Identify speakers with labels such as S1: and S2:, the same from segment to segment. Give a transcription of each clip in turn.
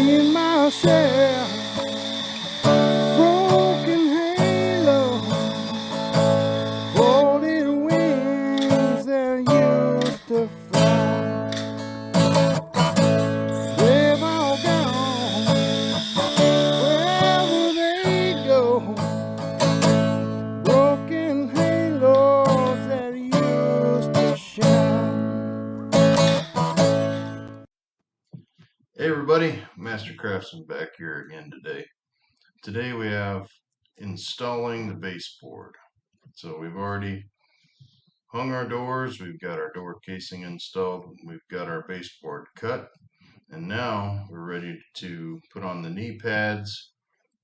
S1: seen my share broken halo, folded wings that used to fly. They've all gone wherever they go, broken halos that used to shine.
S2: Hey everybody, Master Craftsman back here again today. Today we have installing the baseboard. So we've already hung our doors, we've got our door casing installed, we've got our baseboard cut, and now we're ready to put on the knee pads,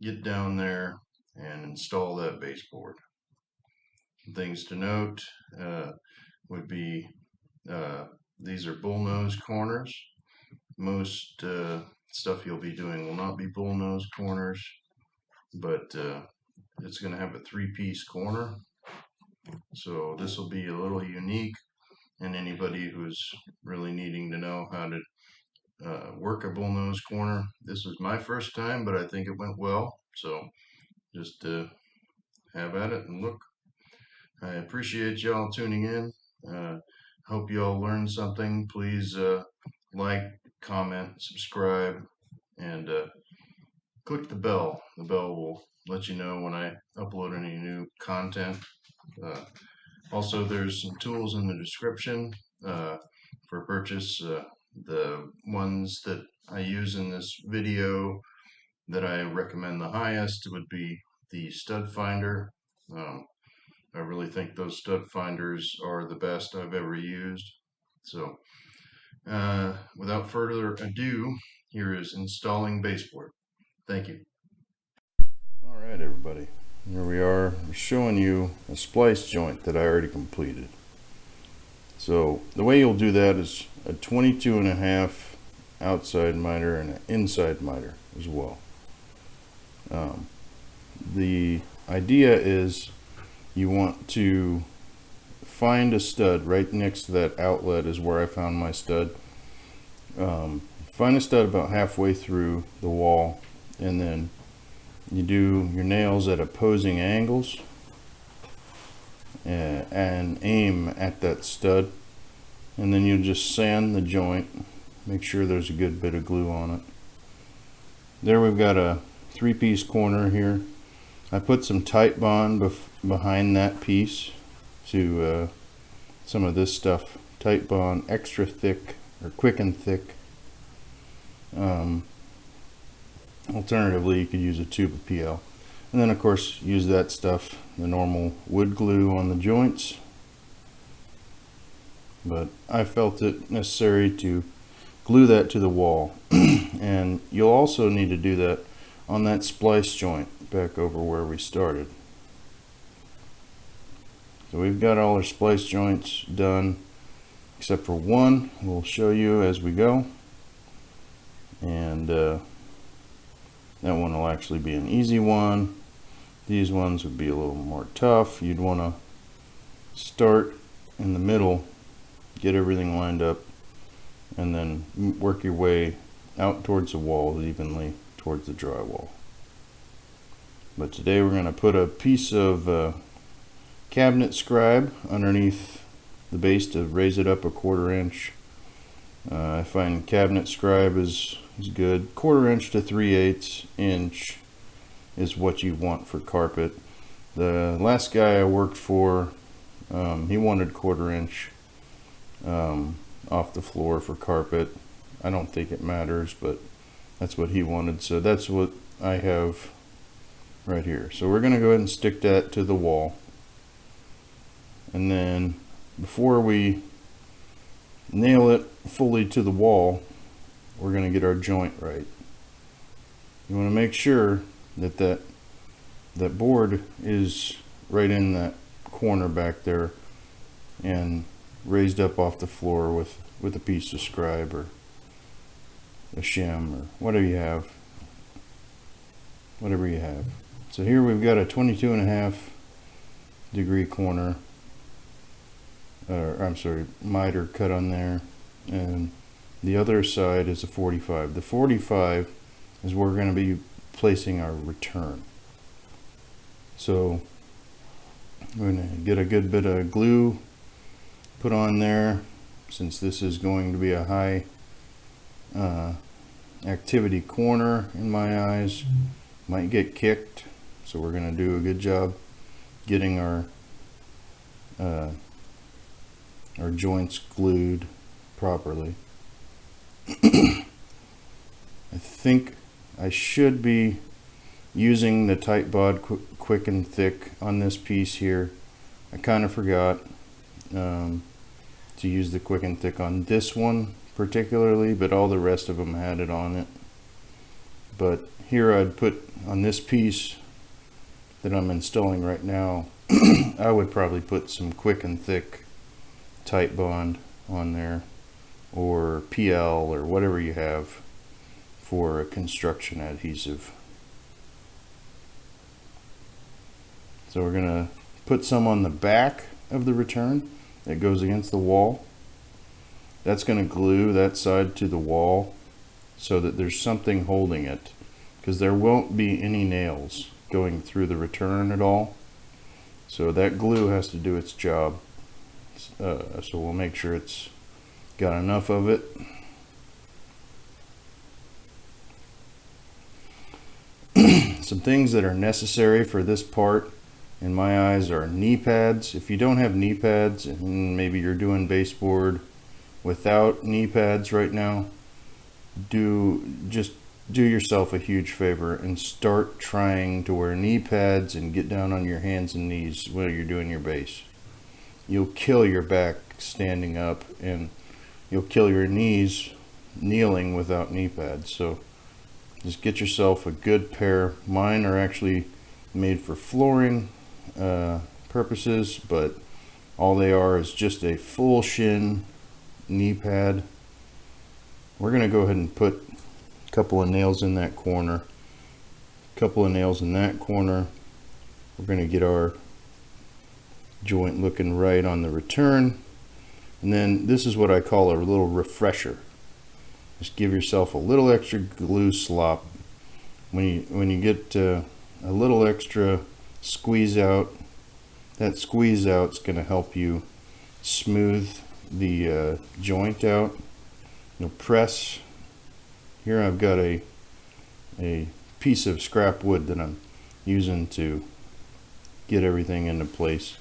S2: get down there, and install that baseboard. Things to note would be these are bullnose corners. Most stuff you'll be doing will not be bullnose corners, but it's going to have a three-piece corner. So this will be a little unique, and anybody who's really needing to know how to work a bullnose corner. This was my first time, but I think it went well. So just have at it and look. I appreciate y'all tuning in. Hope y'all learned something. Please like, comment, subscribe, and click the bell. The bell will let you know when I upload any new content. Also, there's some tools in the description for purchase. The ones that I use in this video that I recommend the highest would be the stud finder. I really think those stud finders are the best I've ever used. So without further ado, here is installing baseboard. Thank you. All right, everybody. Here we are showing you a splice joint that I already completed. So the way you'll do that is a 22.5 outside miter and an inside miter as well. The idea is you want to find a stud right next to that outlet is where I found my stud. Find a stud about halfway through the wall, and then you do your nails at opposing angles and aim at that stud, and then you just sand the joint. Make sure there's a good bit of glue on it. There we've got a three-piece corner here. I put some Titebond behind that piece to some of this stuff. Titebond extra thick or quick and thick. Alternatively, you could use a tube of PL, and then of course use that stuff, the normal wood glue on the joints, but I felt it necessary to glue that to the wall. And you'll also need to do that on that splice joint back over where we started. So we've got all our splice joints done except for one. We'll show you as we go, and that one will actually be an easy one. These ones would be a little more tough. You'd want to start in the middle, get everything lined up, and then work your way out towards the wall evenly towards the drywall. But today we're going to put a piece of cabinet scribe underneath the base to raise it up a 1/4 inch. I find cabinet scribe is good. 1/4 inch to 3/8 inch is what you want for carpet. The last guy I worked for, he wanted 1/4 inch off the floor for carpet. I don't think it matters, but that's what he wanted, so that's what I have right here. So we're going to go ahead and stick that to the wall, and then before we nail it fully to the wall, we're going to get our joint right. You want to make sure that that board is right in that corner back there and raised up off the floor with a piece of scribe or a shim or whatever you have. So here we've got a 22.5 degree corner, or I'm sorry, miter cut on there, and the other side is a 45. The 45 is where we're going to be placing our return. So we're going to get a good bit of glue put on there, since this is going to be a high activity corner in my eyes. Might get kicked, so we're going to do a good job getting our joints glued properly. I think I should be using the Baseboard quick and thick on this piece here. I kind of forgot to use the quick and thick on this one particularly, but all the rest of them had it on it. But here I'd put on this piece that I'm installing right now, I would probably put some quick and thick Baseboard on there, or PL, or whatever you have for a construction adhesive. So we're gonna put some on the back of the return that goes against the wall. That's gonna glue that side to the wall so that there's something holding it, because there won't be any nails going through the return at all. So that glue has to do its job. So we'll make sure it's got enough of it. Some things that are necessary for this part in my eyes are knee pads. If you don't have knee pads, and maybe you're doing baseboard without knee pads right now, just do yourself a huge favor and start trying to wear knee pads and get down on your hands and knees while you're doing your base. You'll kill your back standing up, and you'll kill your knees kneeling without knee pads. So just get yourself a good pair. Mine are actually made for flooring purposes, but all they are is just a full shin knee pad. We're going to go ahead and put a couple of nails in that corner, a couple of nails in that corner. We're going to get our joint looking right on the return, and then this is what I call a little refresher. Just give yourself a little extra glue slop. When you get a little extra squeeze out, that squeeze out is going to help you smooth the joint out. You'll press. Here I've got a piece of scrap wood that I'm using to get everything into place.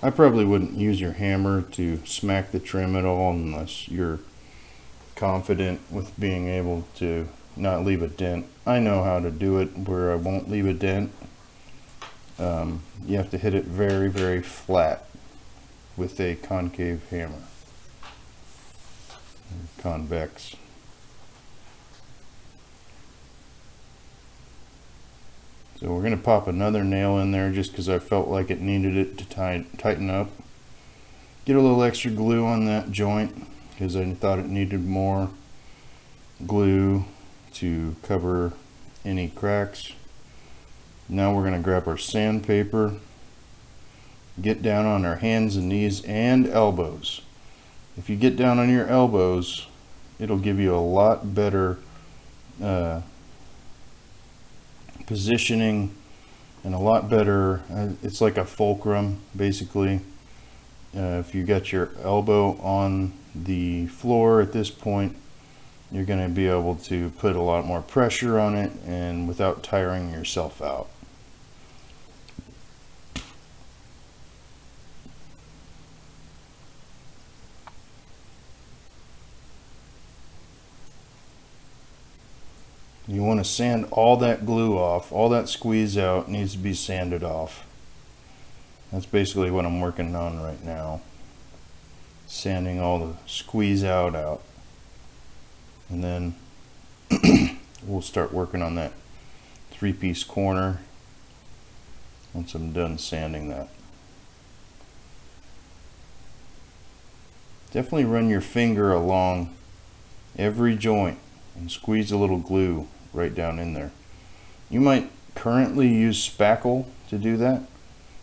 S2: I probably wouldn't use your hammer to smack the trim at all unless you're confident with being able to not leave a dent. I know how to do it where I won't leave a dent. You have to hit it very, very flat with a concave hammer, convex. So we're going to pop another nail in there just because I felt like it needed it to tighten up. Get a little extra glue on that joint because I thought it needed more glue to cover any cracks. Now we're going to grab our sandpaper, get down on our hands and knees and elbows. If you get down on your elbows, it'll give you a lot better positioning and a lot better, it's like a fulcrum basically. If you got your elbow on the floor at this point, you're going to be able to put a lot more pressure on it and without tiring yourself out. You want to sand all that glue off. All that squeeze out needs to be sanded off. That's basically what I'm working on right now. Sanding all the squeeze out. And then we'll start working on that 3-piece corner once I'm done sanding that. Definitely run your finger along every joint and squeeze a little glue right down in there. You might currently use spackle to do that,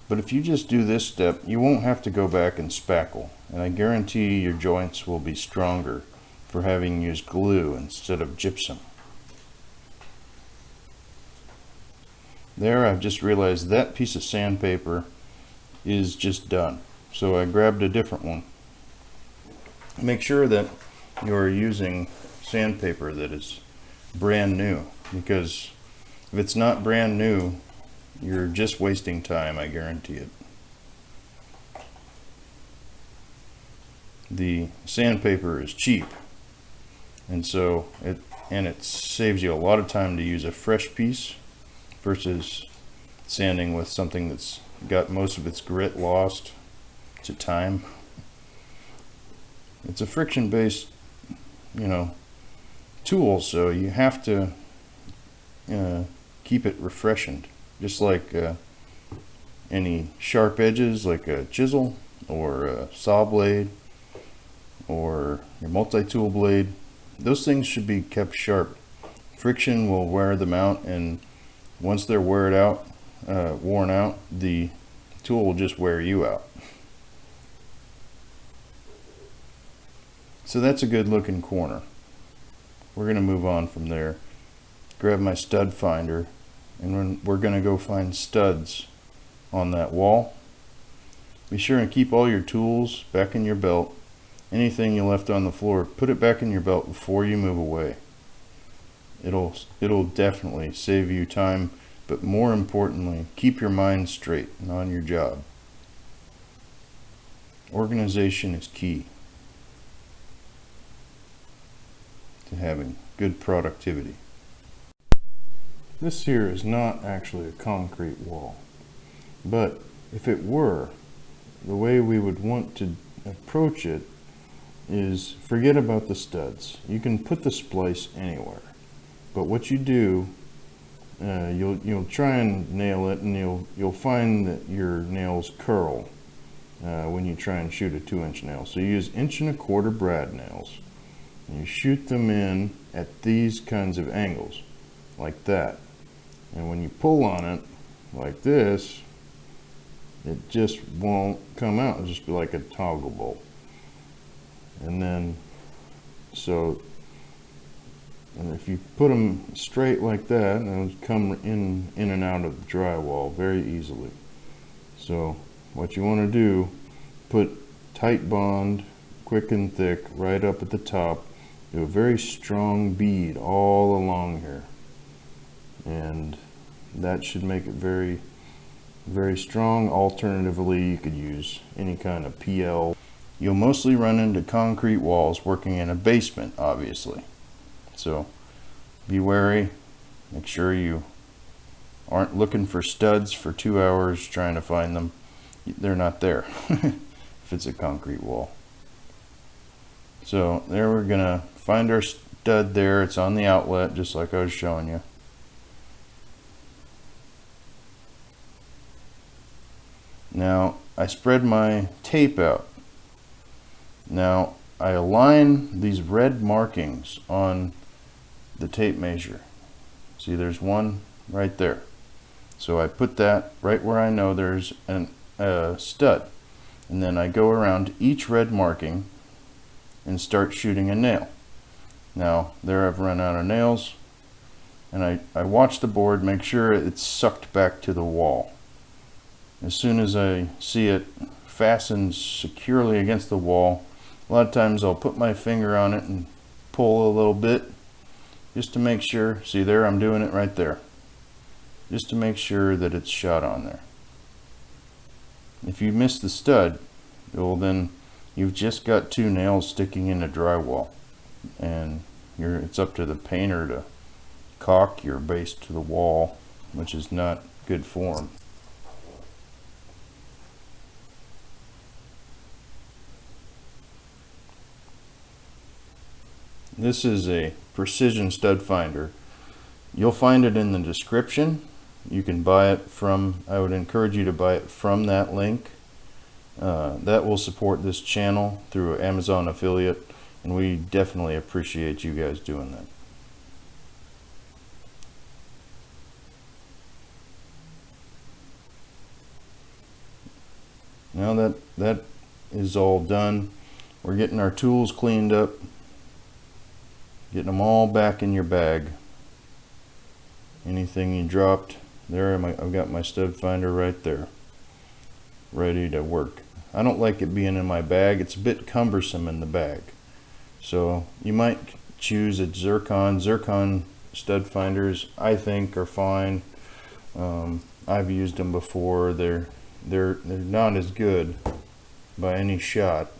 S2: but if you just do this step, you won't have to go back and spackle, and I guarantee your joints will be stronger for having used glue instead of gypsum.
S3: There, I've just realized that piece of sandpaper is just done. So I grabbed a different one. Make sure that you're using sandpaper that is brand new, because if it's not brand new, you're just wasting time, I guarantee it. The sandpaper is cheap, and so it saves you a lot of time to use a fresh piece versus sanding with something that's got most of its grit lost to time. It's a friction based, tool, so you have to keep it refreshened, just like any sharp edges like a chisel or a saw blade or your multi-tool blade. Those things should be kept sharp. Friction will wear them out, and once they're worn out, the tool will just wear you out. So that's a good looking corner. We're going to move on from there. Grab my stud finder, and we're going to go find studs on that wall. Be sure and keep all your tools back in your belt. Anything you left on the floor, put it back in your belt before you move away. It'll definitely save you time, but more importantly, keep your mind straight and on your job. Organization is key to having good productivity. This here is not actually a concrete wall, but if it were, the way we would want to approach it is forget about the studs. You can put the splice anywhere, but what you do, you'll try and nail it, and you'll find that your nails curl when you try and shoot a 2-inch nail. So you use 1 1/4" brad nails. You shoot them in at these kinds of angles, like that. And when you pull on it, like this, it just won't come out. It'll just be like a toggle bolt. And then, and if you put them straight like that, it'll come in and out of the drywall very easily. So what you want to do, put tight bond, quick and thick, right up at the top. Do a very strong bead all along here, and that should make it very, very strong. Alternatively, you could use any kind of PL. You'll mostly run into concrete walls working in a basement, obviously, so be wary. Make sure you aren't looking for studs for 2 hours trying to find them. They're not there if it's a concrete wall. So there, we're gonna find our stud there. It's on the outlet, just like I was showing you. Now I spread my tape out. Now I align these red markings on the tape measure. See, there's one right there. So I put that right where I know there's a stud, and then I go around each red marking and start shooting a nail. Now there, I've run out of nails, and I watch the board, make sure it's sucked back to the wall. As soon as I see it fastened securely against the wall, a lot of times I'll put my finger on it and pull a little bit just to make sure. See there, I'm doing it right there, just to make sure that it's shot on there. If you miss the stud, well, then you've just got 2 nails sticking in the drywall, and it's up to the painter to caulk your base to the wall, which is not good form. This is a precision stud finder. You'll find it in the description. You can buy it from, I would encourage you to buy it from that link. That will support this channel through Amazon affiliate, and we definitely appreciate you guys doing that. Now that is all done, we're getting our tools cleaned up, getting them all back in your bag. Anything you dropped, There I've got my stud finder right there, ready to work. I don't like it being in my bag. It's a bit cumbersome in the bag. So you might choose a zircon. Zircon stud finders, I think, are fine. I've used them before. They're not as good by any shot,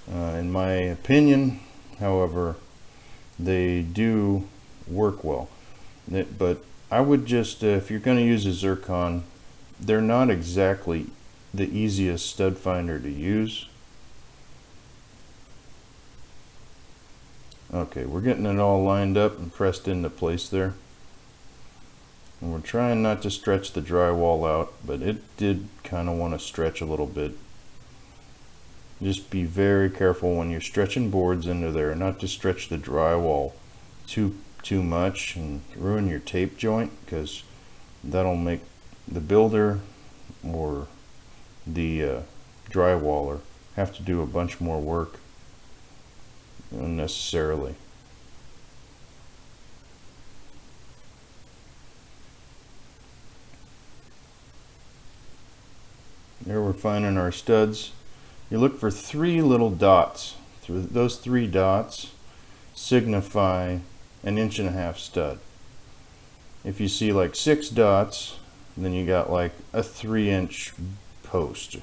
S3: in my opinion. However, they do work well. But I would just, if you're going to use a zircon, they're not exactly the easiest stud finder to use. Okay, we're getting it all lined up and pressed into place there. And we're trying not to stretch the drywall out, but it did kind of want to stretch a little bit. Just be very careful when you're stretching boards into there, not to stretch the drywall too much and ruin your tape joint, because that'll make the builder or the drywaller have to do a bunch more work unnecessarily. There we're finding our studs. You look for 3 little dots. Those 3 dots signify an 1.5" stud. If you see like 6 dots, then you got like a 3-inch post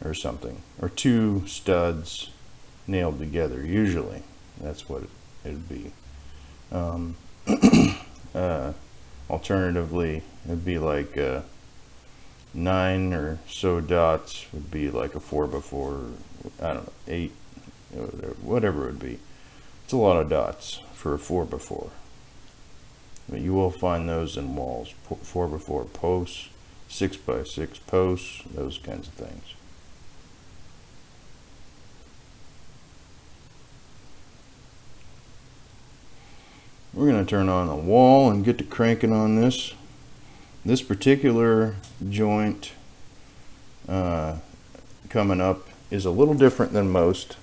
S3: or something, or 2 studs nailed together. Usually that's what it'd be. Alternatively, it'd be like 9 or so dots would be like a 4x4, I don't know, 8, whatever it would be. It's a lot of dots for a 4x4. But you will find those in walls, 4x4 posts, 6x6 posts, those kinds of things. We're going to turn on the wall and get to cranking on this. This particular joint coming up is a little different than most,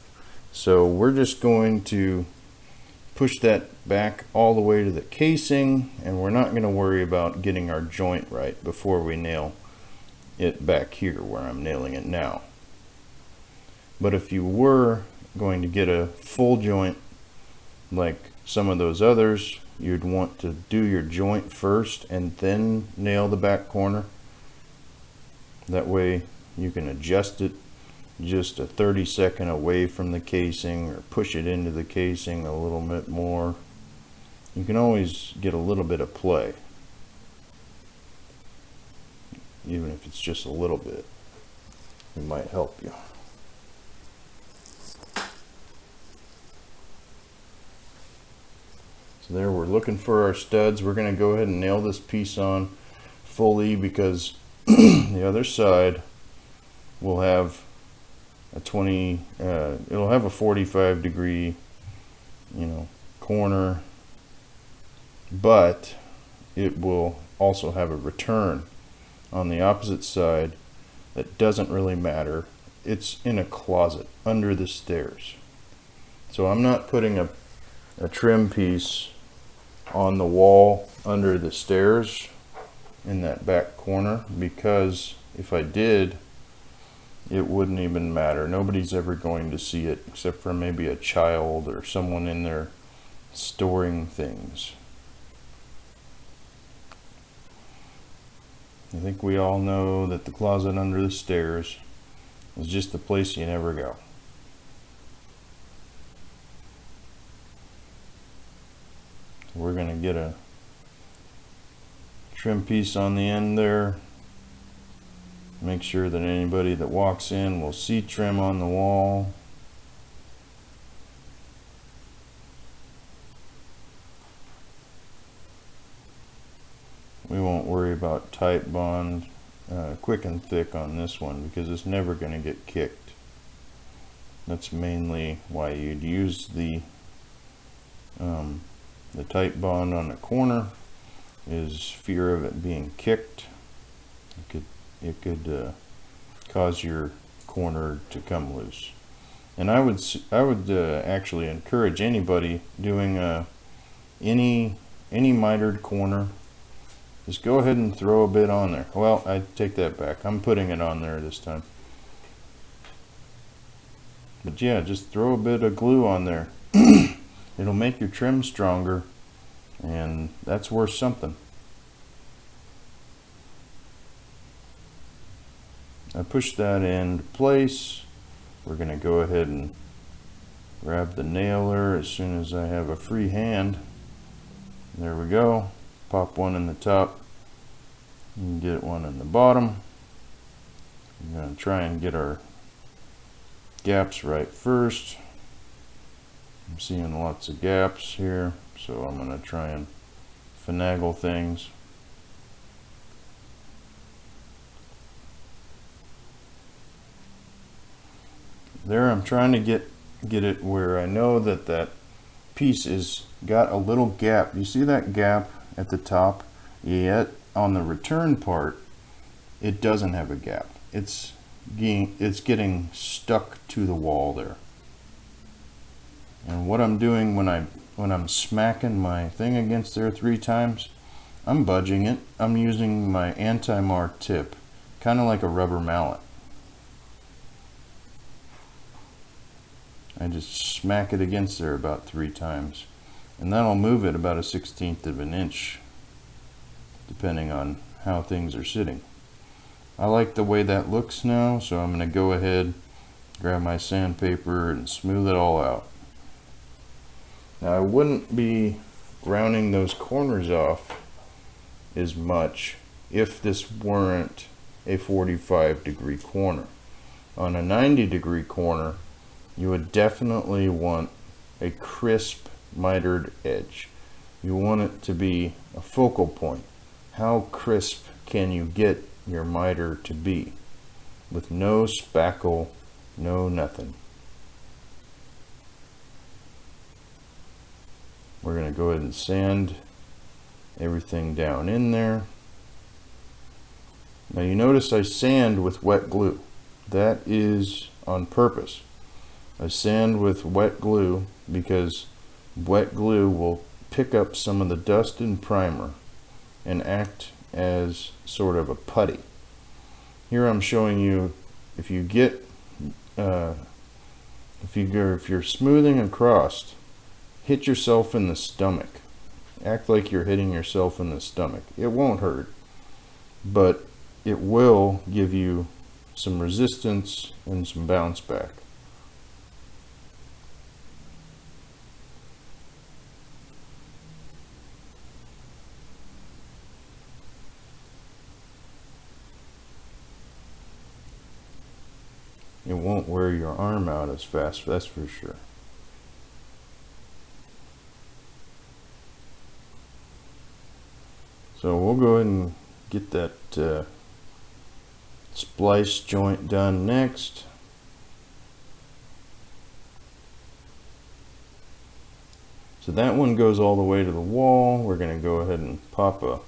S3: so we're just going to push that back all the way to the casing, and we're not going to worry about getting our joint right before we nail it back here where I'm nailing it now. But if you were going to get a full joint like some of those others, you'd want to do your joint first and then nail the back corner. That way you can adjust it just a 30-second away from the casing, or push it into the casing a little bit more. You can always get a little bit of play, even if it's just a little bit. It might help you. So there, we're looking for our studs. We're going to go ahead and nail this piece on fully, because the other side will have a it'll have a 45-degree, corner, but it will also have a return on the opposite side that doesn't really matter. It's in a closet under the stairs. So I'm not putting a trim piece on the wall under the stairs in that back corner, because if I did, it wouldn't even matter. Nobody's ever going to see it except for maybe a child or someone in there storing things. I think we all know that the closet under the stairs is just the place you never go. So we're going to get a trim piece on the end there. Make sure that anybody that walks in will see trim on the wall. We won't worry about tight bond, quick and thick on this one, because it's never going to get kicked. That's mainly why you'd use the tight bond on the corner, is fear of it being kicked. It could cause your corner to come loose. And I would actually encourage anybody doing any mitered corner just go ahead and throw a bit on there. Well, I take that back. I'm putting it on there this time. But yeah, just throw a bit of glue on there. It'll make your trim stronger, and that's worth something. I push that into place. We're going to go ahead and grab the nailer as soon as I have a free hand. There we go. Pop one in the top and get one in the bottom. I'm going to try and get our gaps right first. I'm seeing lots of gaps here, so I'm going to try and finagle things. There, I'm trying to get it where I know that that piece is got a little gap. You see that gap at the top? Yet on the return part, it doesn't have a gap. It's getting stuck to the wall there. And what I'm doing when I'm smacking my thing against there 3 times, I'm budging it. I'm using my anti-mark tip, kind of like a rubber mallet. I just smack it against there about 3 times, and that'll move it about 1/16 of an inch, depending on how things are sitting. I like the way that looks now, so I'm going to go ahead, grab my sandpaper, and smooth it all out. Now, I wouldn't be rounding those corners off as much if this weren't a 45-degree corner. On a 90-degree corner, you would definitely want a crisp mitered edge. You want it to be a focal point. How crisp can you get your miter to be with no spackle, no nothing? We're going to go ahead and sand everything down in there. Now you notice I sand with wet glue. That is on purpose. I sand with wet glue because wet glue will pick up some of the dust and primer and act as sort of a putty. Here I'm showing you if you get if you're smoothing across, hit yourself in the stomach. Act like you're hitting yourself in the stomach. It won't hurt, but it will give you some resistance and some bounce back. It won't wear your arm out as fast, that's for sure. So we'll go ahead and get that splice joint done next. So that one goes all the way to the wall. We're going to go ahead and pop a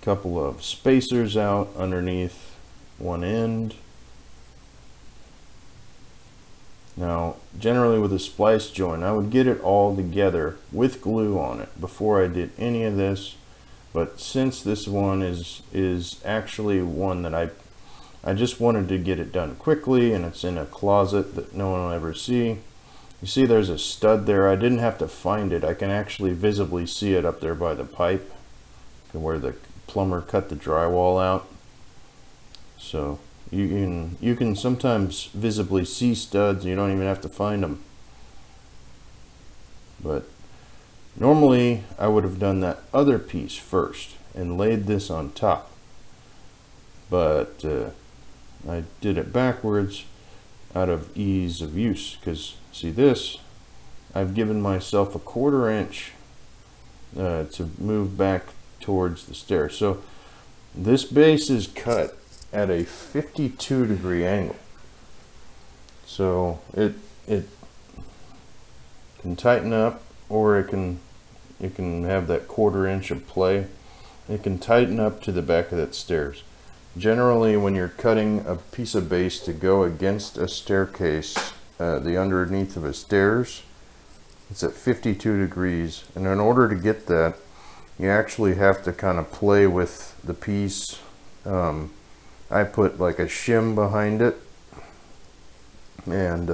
S3: couple of spacers out underneath one end. Now, generally with a splice joint, I would get it all together with glue on it before I did any of this. But since this one is actually one that I just wanted to get it done quickly, and it's in a closet that no one will ever see. You see there's a stud there. I didn't have to find it. I can actually visibly see it up there by the pipe where the plumber cut the drywall out. So you can sometimes visibly see studs. You don't even have to find them. But normally I would have done that other piece first and laid this on top. But I did it backwards out of ease of use, because see this, I've given myself a 1/4 inch to move back towards the stairs. So this base is cut at a 52-degree angle, so it can tighten up, or it can have that 1/4 inch of play. It can tighten up to the back of that stairs. Generally, when you're cutting a piece of base to go against a staircase, the underneath of a stairs, it's at 52 degrees, and in order to get that, you actually have to kind of play with the piece. I put like a shim behind it, and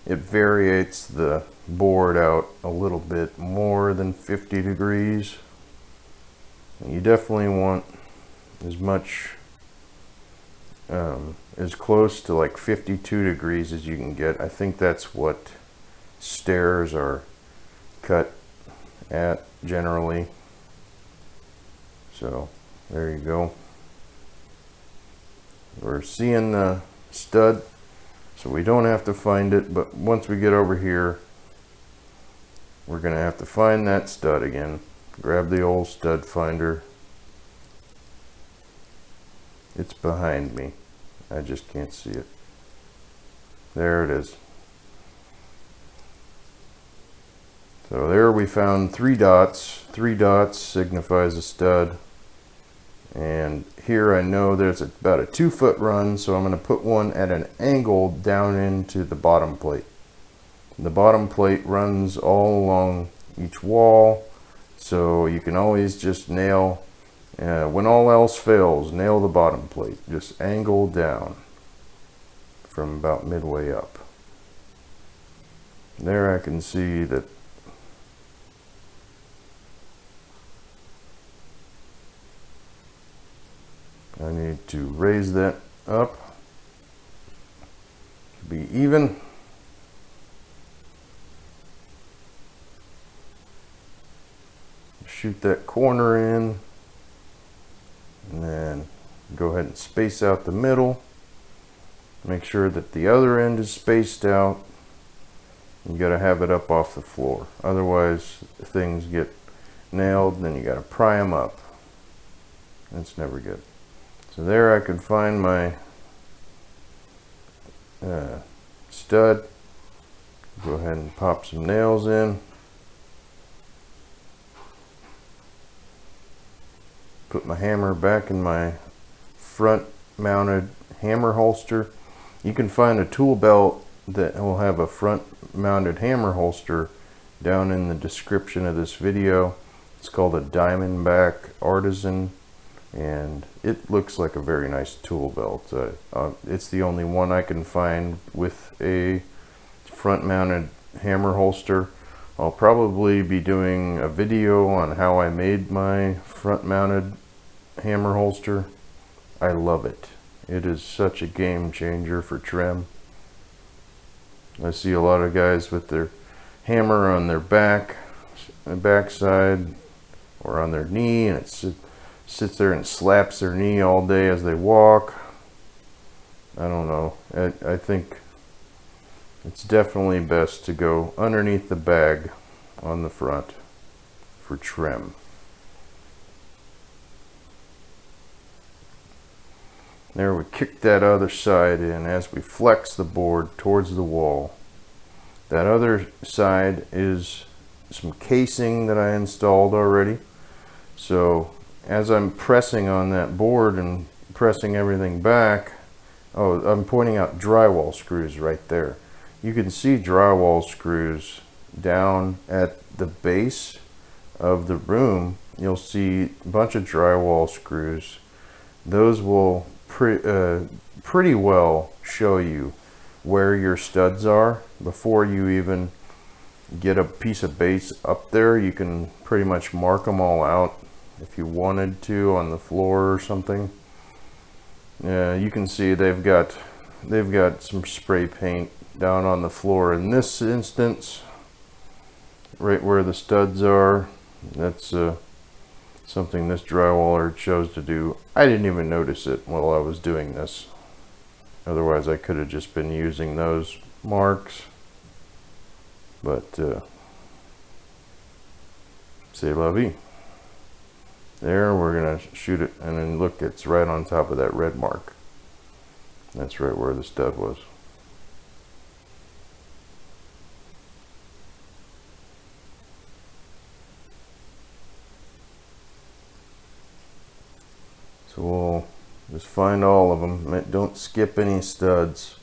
S3: it variates the board out a little bit more than 50 degrees. You definitely want as much, as close to like 52 degrees as you can get. I think that's what stairs are cut at generally. So there you go. We're seeing the stud, so we don't have to find it, but once we get over here, we're gonna have to find that stud again. Grab the old stud finder. It's behind me. I just can't see it. There it is. So there we found 3 dots. 3 dots signifies a stud. And here I know there's about a 2-foot run, so I'm going to put one at an angle down into the bottom plate. The bottom plate runs all along each wall, so you can always just nail, when all else fails, nail the bottom plate. Just angle down from about midway up. There I can see that I need to raise that up to be even. Shoot that corner in, and then go ahead and space out the middle. Make sure that the other end is spaced out. You got to have it up off the floor, otherwise things get nailed, then you got to pry them up. That's never good. So there I could find my stud. Go ahead and pop some nails in. Put my hammer back in my front mounted hammer holster. You can find a tool belt that will have a front mounted hammer holster down in the description of this video. It's called a Diamondback Artisan, and it looks like a very nice tool belt. It's the only one I can find with a front mounted hammer holster. I'll probably be doing a video on how I made my front mounted hammer holster. I love it. It is such a game changer for trim. I see a lot of guys with their hammer on their backside or on their knee, and it sits there and slaps their knee all day as they walk. I don't know. I think it's definitely best to go underneath the bag on the front for trim. There, we kick that other side in as we flex the board towards the wall. That other side is some casing that I installed already. So as I'm pressing on that board and pressing everything back, oh, I'm pointing out drywall screws right there. You can see drywall screws down at the base of the room. You'll see a bunch of drywall screws. Those will pretty well show you where your studs are before you even get a piece of base up there. You can pretty much mark them all out if you wanted to on the floor or something. You can see they've got some spray paint down on the floor. In this instance, right where the studs are, that's something this drywaller chose to do. I didn't even notice it while I was doing this. Otherwise I could have just been using those marks. But c'est la vie. There, we're gonna shoot it, and then look, it's right on top of that red mark. That's right where the stud was. So we'll just find all of them. Don't skip any studs.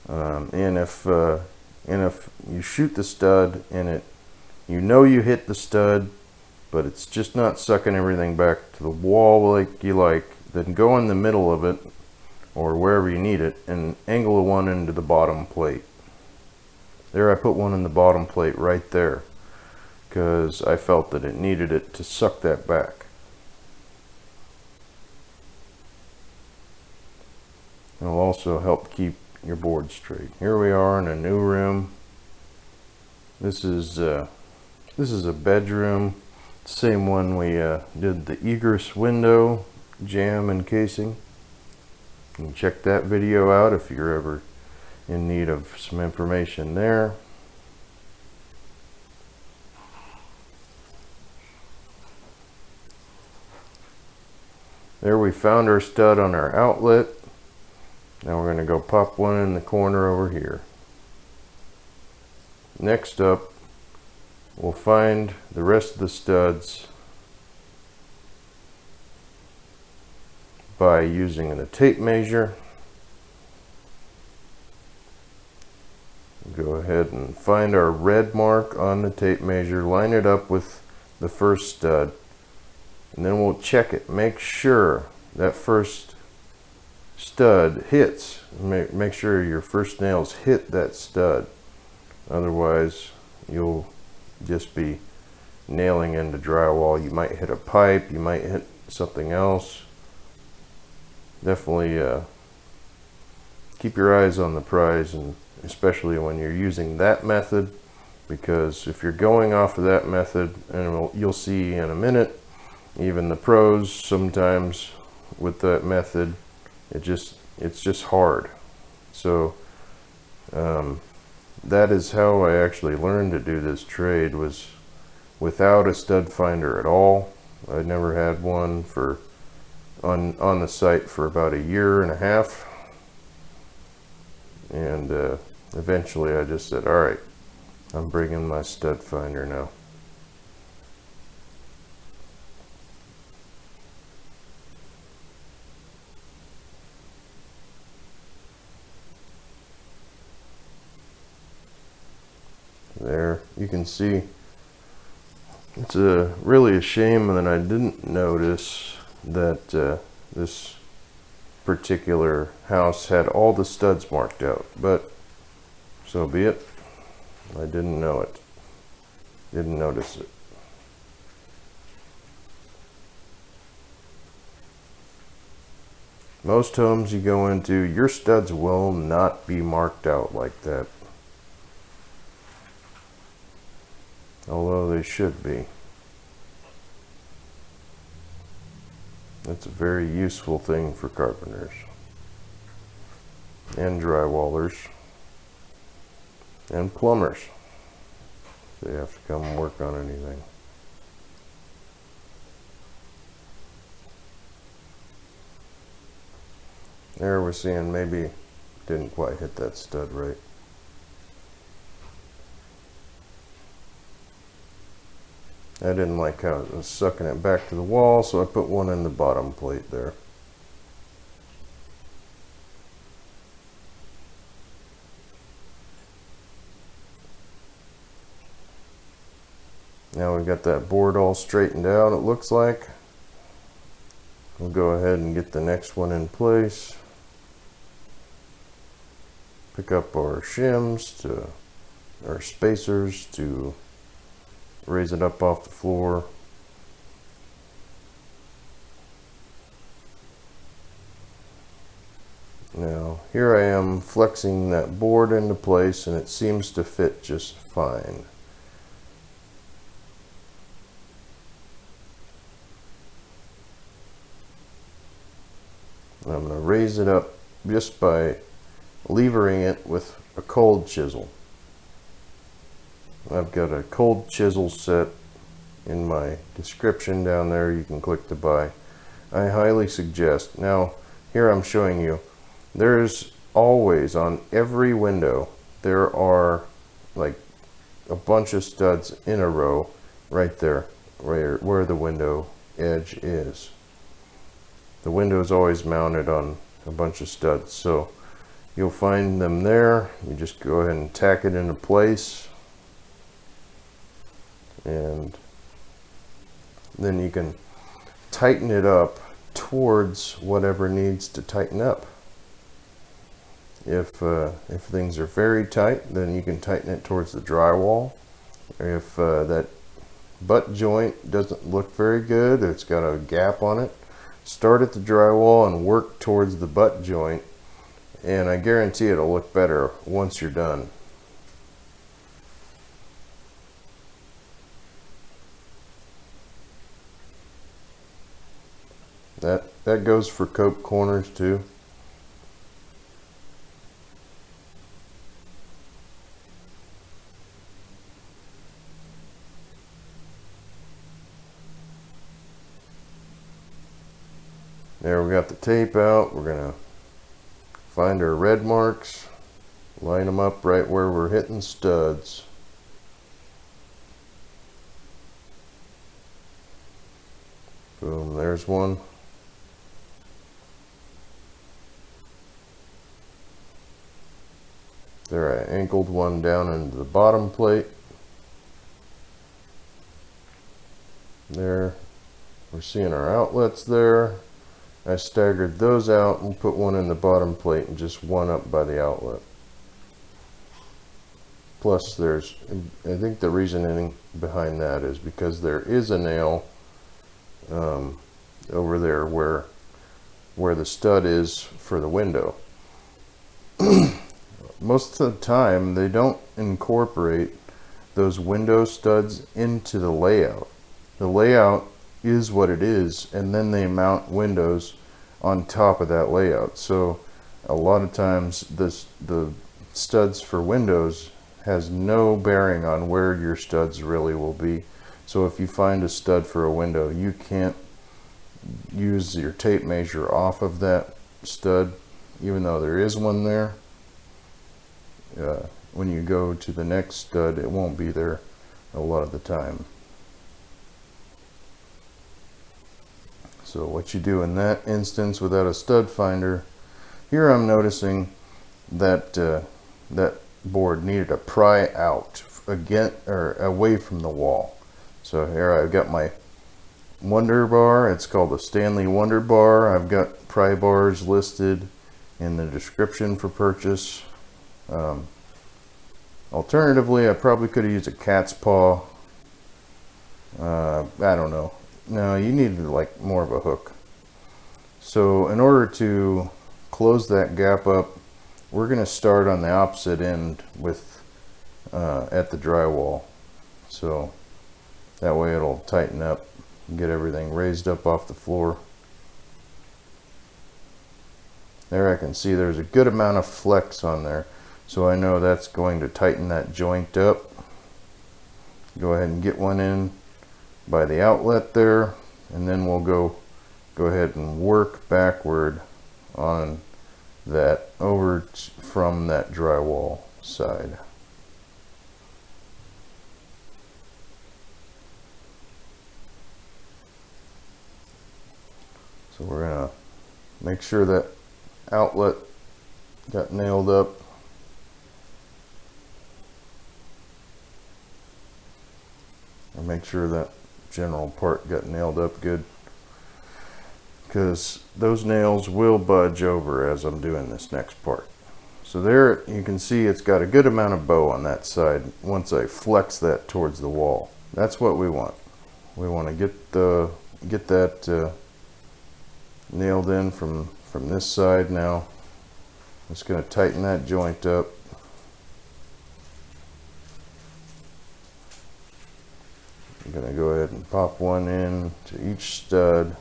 S3: And if you shoot the stud and you know you hit the stud, but it's just not sucking everything back to the wall like you like. Then go in the middle of it, or wherever you need it, and angle one into the bottom plate. There, I put one in the bottom plate right there, because I felt that it needed it to suck that back. It'll also help keep your board straight. Here we are in a new room. This is a bedroom. Same one we did the egress window jamb and casing. You can check that video out if you're ever in need of some information there. There we found our stud on our outlet. Now we're going to go pop one in the corner over here. Next up, we'll find the rest of the studs by using a tape measure. Go ahead and find our red mark on the tape measure, line it up with the first stud, and then we'll check it. Make sure that first stud hits. Make sure your first nails hit that stud. Otherwise, you'll just be nailing into drywall. You might hit a pipe, you might hit something else. Definitely keep your eyes on the prize, and especially when you're using that method, because if you're going off of that method, and you'll see in a minute, even the pros sometimes with that method, it's just hard. So that is how I actually learned to do this trade, was without a stud finder at all. I never had one on the site for about 1.5 years, and eventually I just said, all right, I'm bringing my stud finder now. There, you can see it's really a shame that I didn't notice that this particular house had all the studs marked out, but so be it. I didn't know it. Didn't notice it. Most homes you go into, your studs will not be marked out like that, although they should be. That's a very useful thing for carpenters and drywallers and plumbers. They have to come work on anything. There we're seeing maybe didn't quite hit that stud right. I didn't like how it was sucking it back to the wall, so I put one in the bottom plate there. Now we've got that board all straightened out, it looks like. We'll go ahead and get the next one in place. Pick up our shims, our spacers to raise it up off the floor. Now here I am flexing that board into place, and it seems to fit just fine. And I'm going to raise it up just by levering it with a cold chisel. I've got a cold chisel set in my description down there. You can click to buy. I highly suggest. Now, here I'm showing you. There's always, on every window, there are like a bunch of studs in a row right there where the window edge is. The window is always mounted on a bunch of studs, so you'll find them there. You just go ahead and tack it into place, and then you can tighten it up towards whatever needs to tighten up. If things are very tight, then you can tighten it towards the drywall. If that butt joint doesn't look very good, it's got a gap on it, start at the drywall and work towards the butt joint, and I guarantee it'll look better once you're done. That goes for cope corners too. There, we got the tape out. We're gonna find our red marks, line them up right where we're hitting studs. Boom, there's one. There, I angled one down into the bottom plate. There, we're seeing our outlets there. I staggered those out and put one in the bottom plate and just one up by the outlet. Plus there's, I think the reasoning behind that is because there is a nail over there where the stud is for the window. Most of the time they don't incorporate those window studs into the layout. The layout is what it is, and then they mount windows on top of that layout. So a lot of times the studs for windows has no bearing on where your studs really will be. So if you find a stud for a window, you can't use your tape measure off of that stud, even though there is one there. When you go to the next stud, it won't be there a lot of the time. So what you do in that instance without a stud finder, here I'm noticing that that board needed a pry out again, or away from the wall. So here I've got my Wonder Bar. It's called the Stanley Wonder Bar. I've got pry bars listed in the description for purchase. Alternatively, I probably could have used a cat's paw. I don't know. No, you need like more of a hook. So in order to close that gap up, we're going to start on the opposite end with at the drywall. So that way it'll tighten up and get everything raised up off the floor. There I can see there's a good amount of flex on there. So I know that's going to tighten that joint up. Go ahead and get one in by the outlet there, and then we'll go ahead and work backward on that over from that drywall side. So we're gonna make sure that outlet got nailed up. And make sure that general part got nailed up good, because those nails will budge over as I'm doing this next part. So there you can see it's got a good amount of bow on that side once I flex that towards the wall. That's what we want. We want to get that nailed in from this side. Now I'm just going to tighten that joint up. I'm going to go ahead and pop one in to each stud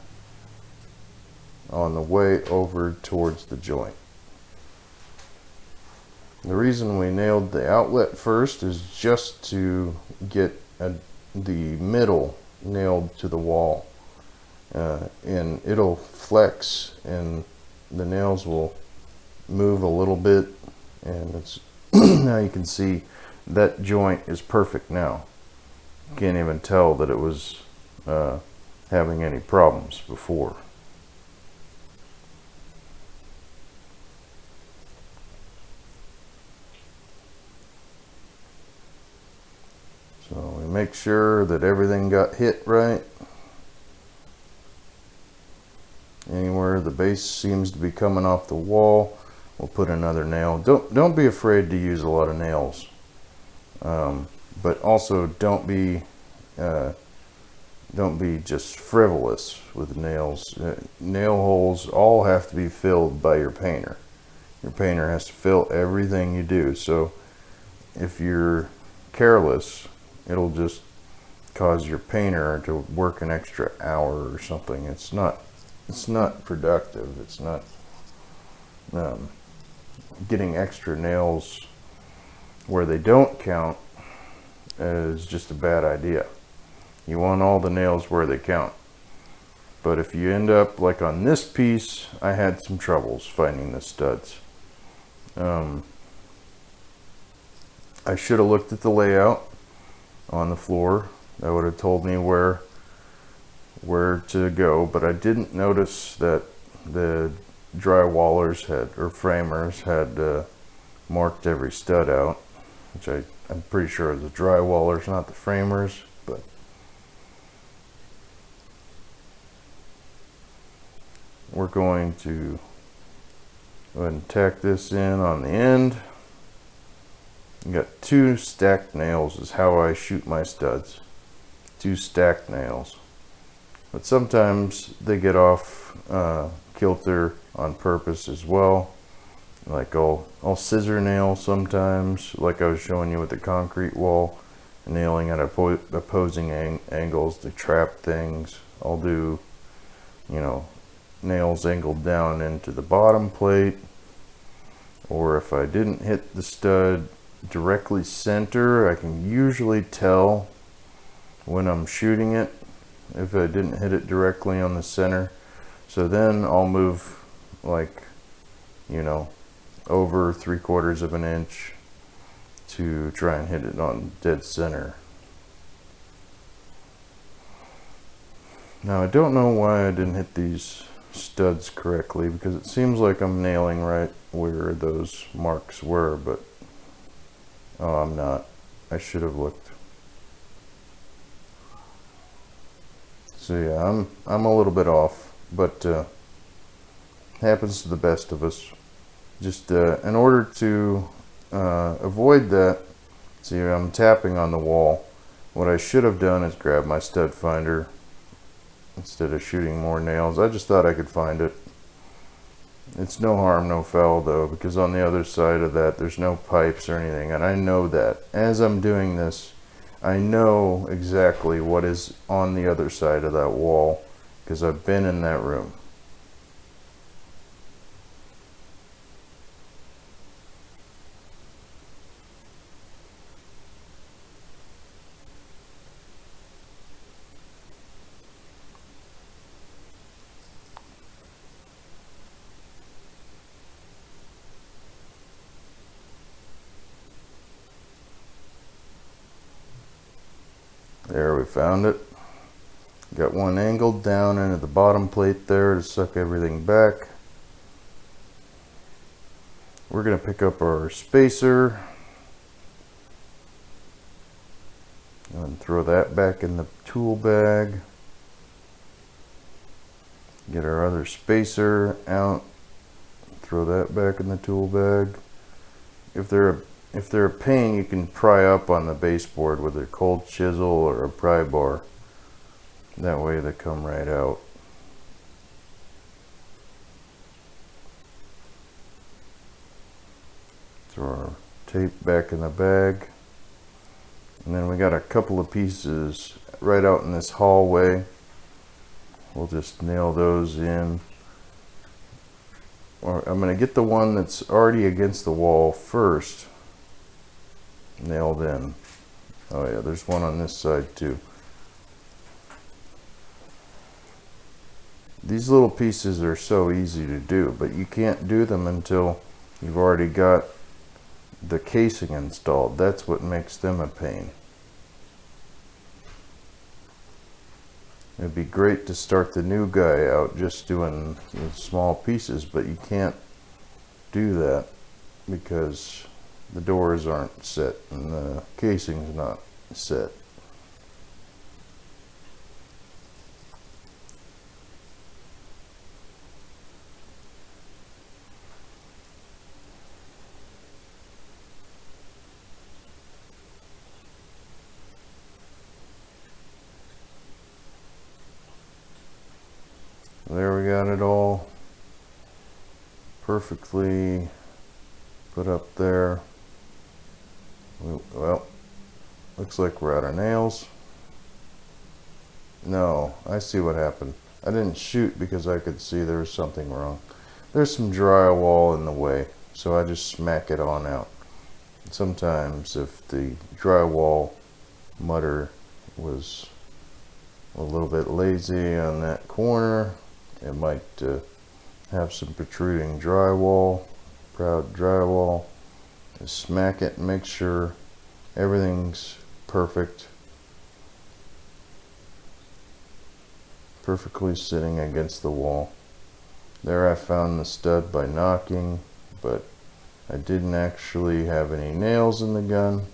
S3: on the way over towards the joint. The reason we nailed the outlet first is just to get the middle nailed to the wall, and it'll flex and the nails will move a little bit, and it's now you can see that joint is perfect now. Can't even tell that it was having any problems before. So we make sure that everything got hit right. Anywhere the base seems to be coming off the wall, we'll put another nail. Don't be afraid to use a lot of nails, but also don't be just frivolous with nails. Nail holes all have to be filled by your painter. Your painter has to fill everything you do. So if you're careless, it'll just cause your painter to work an extra hour or something. It's not productive. It's not getting extra nails where they don't count is just a bad idea. You want all the nails where they count. But if you end up like on this piece, I had some troubles finding the studs. I should have looked at the layout on the floor. That would have told me where to go, but I didn't notice that the drywallers framers had marked every stud out, which I'm pretty sure is the drywallers, not the framers. But we're going to go ahead and tack this in on the end. You got 2 stacked nails is how I shoot my studs. 2 stacked nails. But sometimes they get off kilter on purpose as well. Like I'll scissor nail sometimes, like I was showing you with the concrete wall, nailing at opposing angles to trap things. I'll do, nails angled down into the bottom plate. Or if I didn't hit the stud directly center, I can usually tell when I'm shooting it if I didn't hit it directly on the center. So then I'll move like, over 3/4 of an inch to try and hit it on dead center. Now I don't know why I didn't hit these studs correctly, because it seems like I'm nailing right where those marks were, but I'm not. I should have looked. So yeah, I'm a little bit off, but happens to the best of us. Just in order to avoid that, see, I'm tapping on the wall. What I should have done is grab my stud finder instead of shooting more nails. I just thought I could find it. It's no harm, no foul though, because on the other side of that there's no pipes or anything, and I know that. As I'm doing this, I know exactly what is on the other side of that wall, because I've been in that room. There, we found it. Got one angled down into the bottom plate there to suck everything back. We're going to pick up our spacer and throw that back in the tool bag. Get our other spacer out, throw that back in the tool bag. If they're a pain, you can pry up on the baseboard with a cold chisel or a pry bar. That way they come right out. Throw our tape back in the bag. And then we got a couple of pieces right out in this hallway. We'll just nail those in. Or I'm going to get the one that's already against the wall first nailed in. Oh yeah, there's one on this side too. These little pieces are so easy to do, but you can't do them until you've already got the casing installed. That's what makes them a pain. It'd be great to start the new guy out just doing the small pieces, but you can't do that because the doors aren't set and the casing's not set. There we got it all perfectly put up there. Well, looks like we're out of nails. No, I see what happened. I didn't shoot because I could see there was something wrong. There's some drywall in the way, so I just smack it on out. Sometimes if the drywall mutter was a little bit lazy on that corner, it might have some protruding drywall, proud drywall. Just smack it and make sure everything's perfectly sitting against the wall. There I found the stud by knocking, but I didn't actually have any nails in the gun.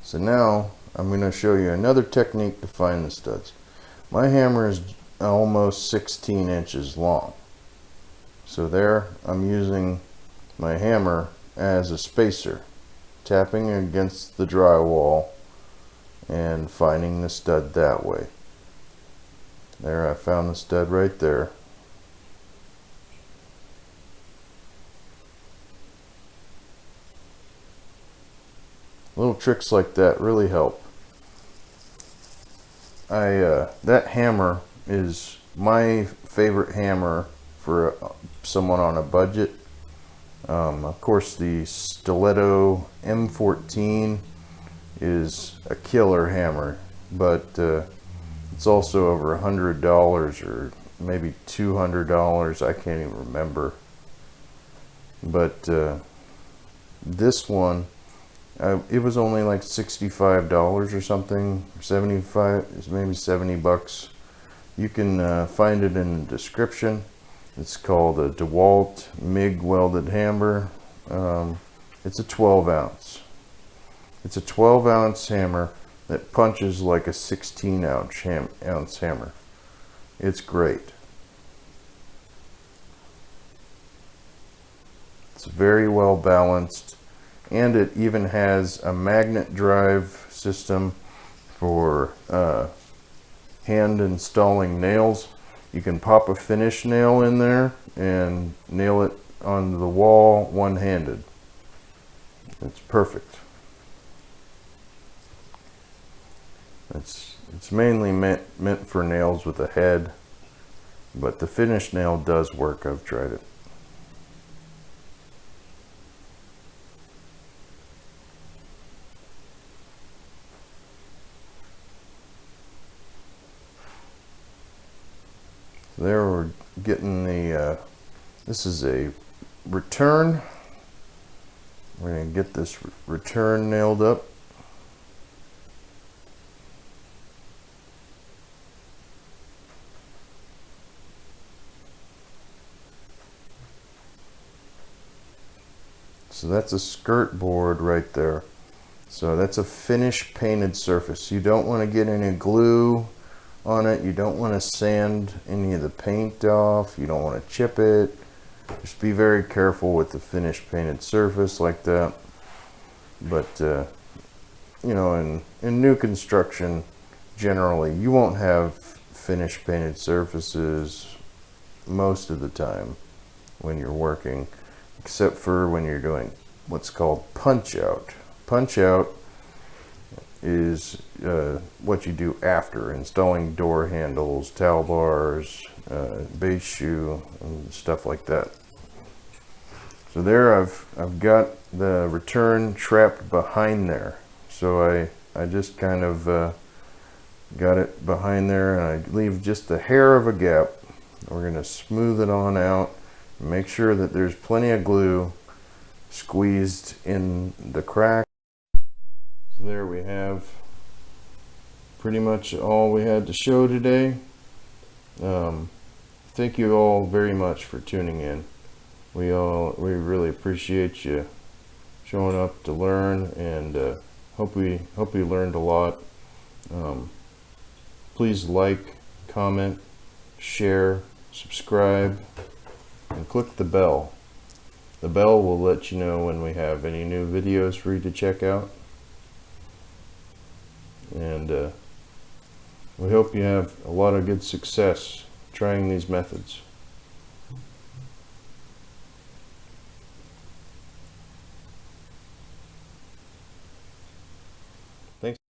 S3: So now I'm going to show you another technique to find the studs. My hammer is almost 16 inches long. So there I'm using my hammer as a spacer, tapping against the drywall and finding the stud that way. There, I found the stud right there. Little tricks like that really help. That hammer is my favorite hammer for someone on a budget. Of course, the Stiletto M14 is a killer hammer, but it's also over $100 or maybe $200. I can't even remember. But this one, it was only like $65 or something, 75, maybe 70 bucks. You can find it in the description. It's called a DeWalt MIG welded hammer. It's a 12 ounce. It's a 12 ounce hammer that punches like a 16 ounce hammer. It's great. It's very well balanced, and it even has a magnet drive system for hand installing nails. You can pop a finish nail in there and nail it on the wall one-handed. It's perfect. It's mainly meant for nails with a head, but the finish nail does work. I've tried it. There we're getting the, this is a return. We're going to get this return nailed up. So that's a skirt board right there. So that's a finish painted surface. You don't want to get any glue on it. You don't want to sand any of the paint off. You don't want to chip it. Just be very careful with the finished painted surface like that. But you know, in new construction, generally you won't have finished painted surfaces most of the time when you're working, except for when you're doing what's called punch out. Punch out is what you do after installing door handles, towel bars, base shoe, and stuff like that. So there I've got the return trapped behind there. So I just kind of got it behind there, and I leave just a hair of a gap. We're going to smooth it on out, make sure that there's plenty of glue squeezed in the crack. So there we have pretty much all we had to show today. Thank you all very much for tuning in. We really appreciate you showing up to learn, and hope we learned a lot. Please like, comment, share, subscribe, and click the bell. The bell will let you know when we have any new videos for you to check out. And we hope you have a lot of good success trying these methods.